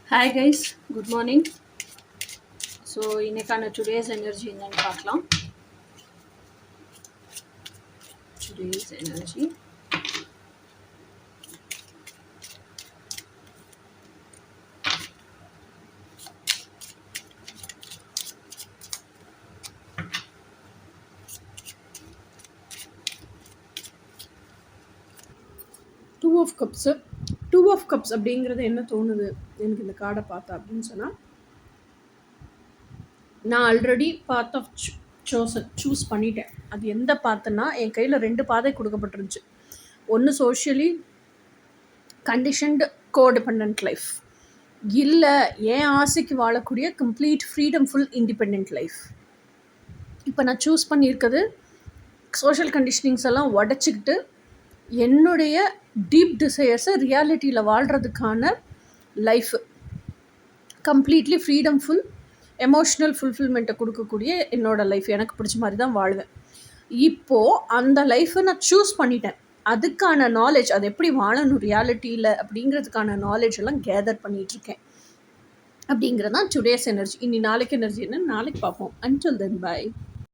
Hi guys, good morning. So இன்னைக்கான today's energy என்னன்னு பார்க்கலாம். Today's energy. Two of cups two of cups அப்படிங்கிறது என்ன தோணுது எனக்கு இந்த கார்டை பார்த்தா அப்படின்னு சொன்னால், நான் ஆல்ரெடி பாத் ஆஃப் சூஸ் பண்ணிட்டேன். அது எந்த பாத்துன்னா, என் கையில் 2 பாதை கொடுக்கப்பட்டிருந்துச்சு. ஒன்று சோஷியலி கண்டிஷன்டு கோடிபெண்ட் லைஃப், இல்லை என் ஆசைக்கு வாழக்கூடிய complete freedom full independent life. இப்போ நான் சூஸ் பண்ணியிருக்கிறது சோஷியல் கண்டிஷனிங்ஸ் எல்லாம் உடச்சிக்கிட்டு என்னுடைய டீப் டிசையர்ஸை ரியாலிட்டியில் வாழ்கிறதுக்கான life, completely freedom full emotional ஃபுல்ஃபில்மெண்ட்டை கொடுக்கக்கூடிய என்னோடய லைஃப். எனக்கு பிடிச்ச மாதிரி தான் வாழ்வேன். இப்போது அந்த லைஃப்பை நான் சூஸ் பண்ணிட்டேன். அதுக்கான நாலேஜ், அது எப்படி வாழணும் ரியாலிட்டியில் அப்படிங்கிறதுக்கான நாலேஜ் எல்லாம் கேதர் பண்ணிகிட்ருக்கேன். அப்படிங்கிறது தான் டுடேஸ் எனர்ஜி. இனி நாளைக்கு எனர்ஜி என்னன்னு நாளைக்கு பார்ப்போம். Until then by.